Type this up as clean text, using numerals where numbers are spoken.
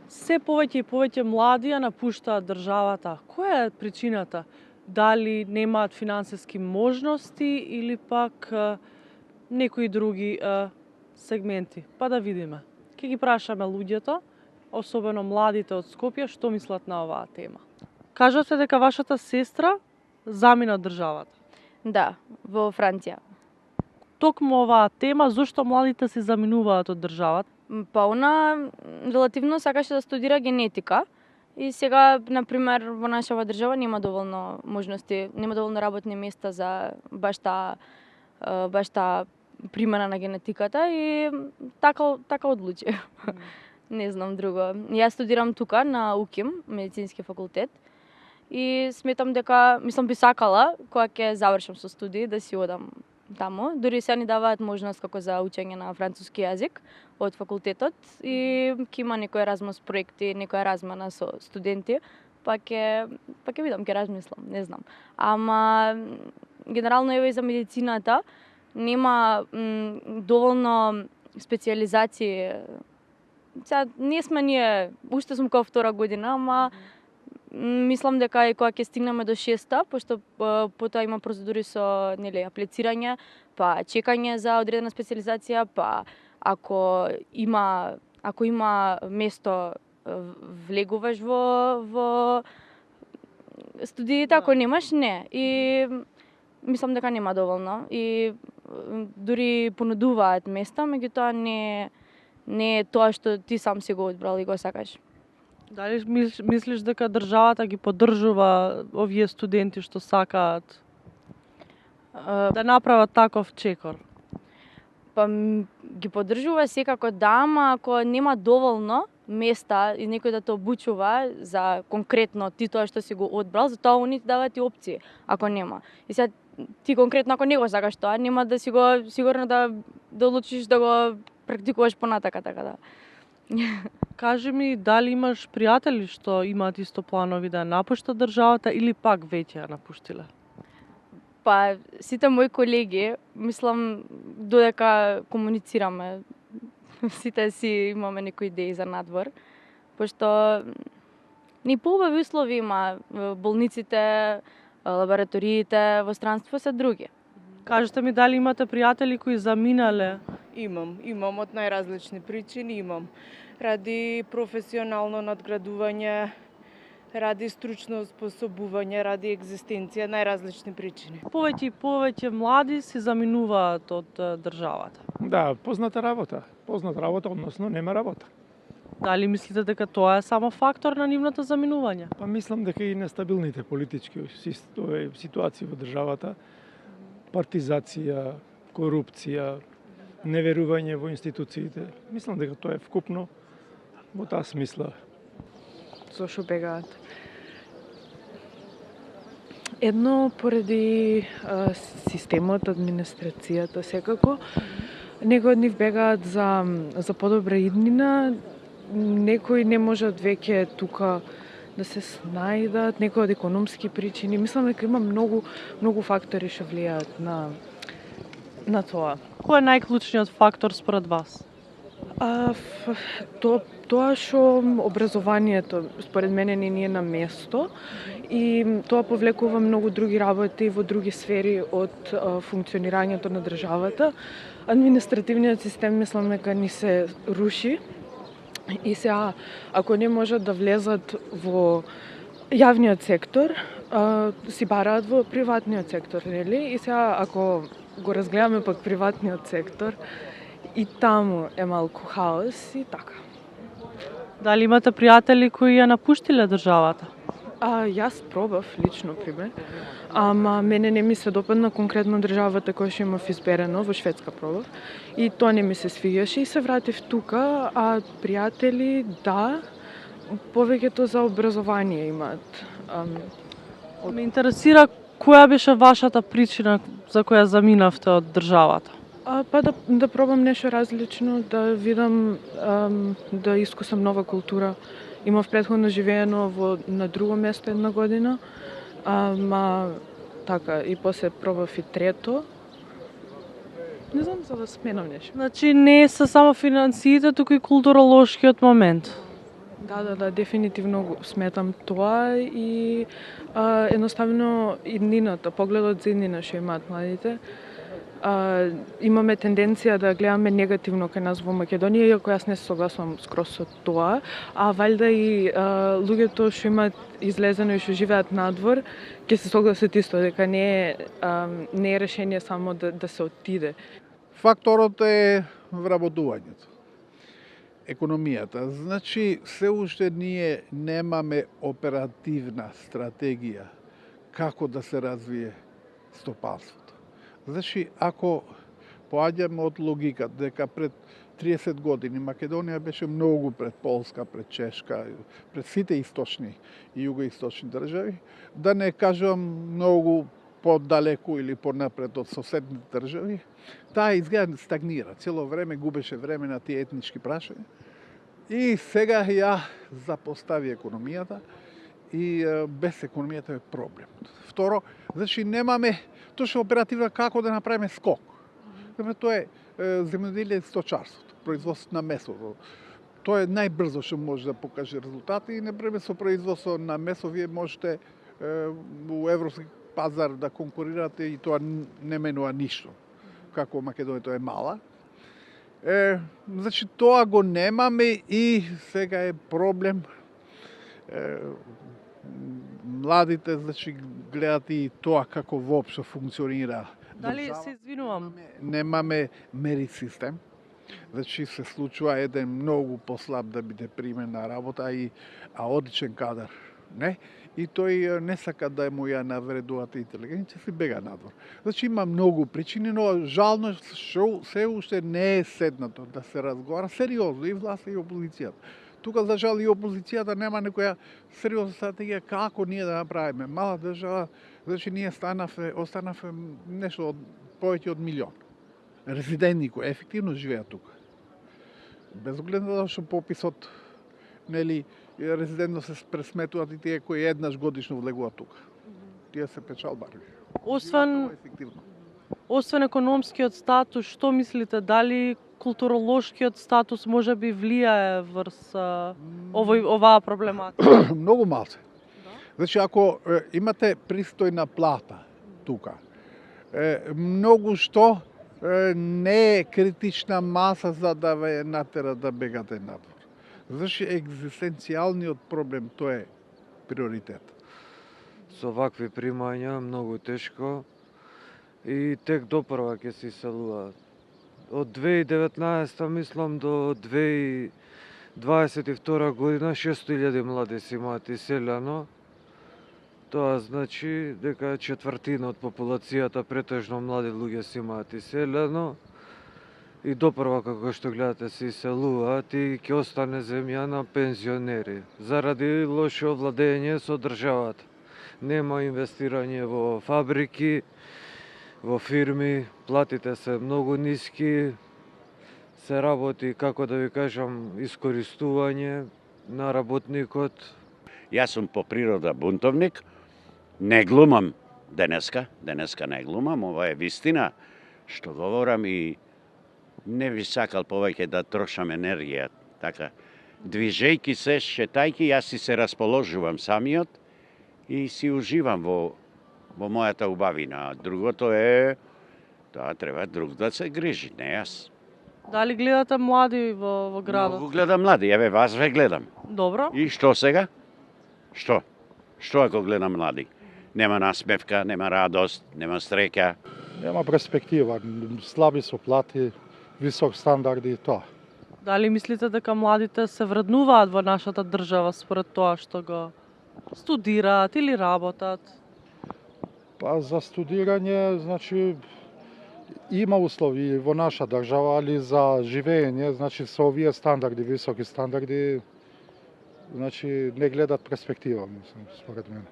Се повеќе и повеќе млади ја напуштаат државата. Која е причината? Дали немаат финансиски можности или пак некои други сегменти? Па да видиме. Ќе ги прашаме луѓето, особено младите од Скопје, што мислат на оваа тема. Кажавте дека вашата сестра замина од државата. Да, во Франција. Токму оваа тема, зошто младите се заминуваат од државата? Па она релативно сакаше да студира генетика и сега, например, во нашава држава нема доволно можности, нема доволно работни места за баш таа примена на генетиката и така одлучи. Не знам друго. Јас студирам тука на УКИМ, медицински факултет, и сметам дека, би сакала, кога ќе завршам со студии, да си одам таму. Дури се ни даваат можност како за учење на француски јазик од факултетот и ќе има некои Еразмус проекти, некоја размена со студенти, па ќе видам, ќе размислам, не знам. Ама генерално еве и за медицината нема доволно специјализации. Сега не сме ние, уште сум као втора година, ама мислам дека и кога ќе стигнеме до 6-та, пошто потоа има процедури со аплицирање, па чекање за одредена специјализација, па ако има место влегуваш во студиите, ако немаш не. И мислам дека нема доволно и дури понудуваат места, меѓутоа не е тоа што ти сам си го одбрал и го сакаш. Дали мислиш дека државата ги поддржува овие студенти што сакаат да направат таков чекор? Па ги поддржува секако да, ама ако нема доволно места и некој да те обучува за конкретно ти тоа што си го одбрал, затоа они ти даваат и опции, ако нема. И сега ти конкретно ако не го сакаш тоа, нема да си го сигурно да одлучиш да го практикуваш понатака, така да. Кажи ми, дали имаш пријатели што имаат исто планови да напуштат државата или пак веќе ја напуштиле? Па сите мои колеги, мислам додека комуницираме, сите си имаме некои идеи за надвор, пошто ни поубави услови има, болниците, лабораториите во странство се други. Кажете ми, дали имате пријатели кои заминале? Имам од најразлични причини, ради професионално надградување, ради стручно способување, ради екзистенција, најразлични причини. Повеќе и повеќе млади се заминуваат од државата. Да, позната работа, односно нема работа. Дали мислите дека тоа е само фактор на нивното заминување? Па мислам дека и нестабилните политички ситуации во државата, партизација, корупција, неверување во институциите, мислам дека тоа е вкупно во таа смисла. Зошто бегаат? Едно поради системот, администрацијата секако. Некои од нив бегаат за подобра иднина, некои не можат веќе тука да се снајдат, некои од економски причини. Мислам дека има многу фактори што влијаат на тоа. Кој е најклучниот фактор според вас? Тоа што образованието според мене не е на место и тоа повлекува многу други работи во други сфери од функционирањето на државата. Административниот систем мислам дека ни се руши и сега ако не можат да влезат во јавниот сектор, си бараат во приватниот сектор, нели? И сега ако го разгледаме пак приватниот сектор, и таму е малку хаос и така. Дали имате пријатели кои ја напуштиле државата? Јас пробав лично пример, ама мене не ми се допадна конкретно државата која што имав изберено, во Шведска пробав, и тоа не ми се свиѓаше и се вратив тука, а пријатели, да, повеќето за образование имаат. Ме интересира која беше вашата причина за која заминавте од државата? Па да пробам нешто различно, да видам, да искусам нова култура. Имав претходно живеено на друго место една година, ама така, и после пробав и трето. Не знам, за да сменам нешто. Значи не се само финансиите, туку и културолошкиот момент. Да, дефинитивно сметам тоа и едноставно иднината, погледот за иднина што имаат младите. Имаме тенденција да гледаме негативно кај нас во Македонија, иако јас не се согласувам скроз со тоа, а валјда и луѓето што имаат излезено и што живеат надвор, ќе се согласат исто дека не е решение само да се отиде. Факторот е вработувањето. Економијата. Значи, се уште ние немаме оперативна стратегија како да се развие стопанството. Значи, ако поаѓаме од логика дека пред 30 години Македонија беше многу пред Полска, пред Чешка, пред сите источни и југоисточни држави, да не кажам многу подалеку или понапред од соседните држави, таа изгледа стагнира. Цело време губеше време на тие етнички прашања. И сега ја запостави економијата и без економијата е проблем. Второ, значи немаме точно оперативно како да направиме скок. Тоа е земјоделие и сточарството, производството на месо. Тоа е најбрзо што може да покаже резултати и например со производство на месо вие можете у европски пазар да конкурирате и тоа не менува ништо. Како Македонија тоа е мала. Значи тоа го немаме и сега е проблем. Младите значи гледат и тоа како воопшто функционира. Дали се извинувам? Немаме мерит систем. Значи се случува еден многу послаб да биде примен на работа а одличен кадар. Не? И тој не сака да му ја навредуваат интелигенција, се бега надвор. Значи има многу причини, но жално што се уште не е седнато да се разговара сериозно и власта и опозицијата. Тука за жал и опозицијата нема некоја сериозна стратегија како ние да направиме. Мала држава, значи ние останавме нешто повеќе од милион. Резидентни кои ефективно живеат тука. Без оглед на што пописот, нели, резидентно се пресметуваат и тие кои еднаш годишно влегуваат тука. Тие се печалбари. Освен економскиот статус, што мислите, дали културолошкиот статус може би влијае врз оваа проблематика? Многу малце. Значи, ако имате пристојна плата тука, многу што не е критична маса за да ве натера да бегате надвор. Значи, екзистенцијалниот проблем, тоа е приоритет. Со вакви примања многу тешко и тек допрва ќе се иселуваат. Од 2019 мислам до 2022 година 600.000 млади си имаат иселено. Тоа значи дека четвртина од популацијата, претежно млади луѓе си имаат иселено. И допрва како што гледате се иселуваат и ќе остане земја на пензионери. Заради лошо владење со државата. Нема инвестирање во фабрики, во фирми, платите се многу ниски, се работи, како да ви кажам, искористување на работникот. Јас сум по природа бунтовник, не глумам денеска не глумам, ова е вистина што говорам и не би сакал повеќе да трошам енергија. Така, движејки се, шетајки, јас си се расположувам самиот и си уживам во мојата убавина. Другото е, тоа треба друг да се грижи, не јас. Дали гледате млади во градот? Многу гледам млади, еве вас ве гледам. Добро. И што сега? Што? Што ако гледам млади? Нема насмевка, нема радост, нема среќа. Нема перспектива, слаби со плати, висок стандарди и тоа. Дали мислите дека младите се вреднуваат во нашата држава според тоа што го студираат или работат? Па за студирање, значи, има услови во наша држава, али за живење, значи со овие стандарди, високи стандарди, значи не гледат перспектива, мислам, според мене.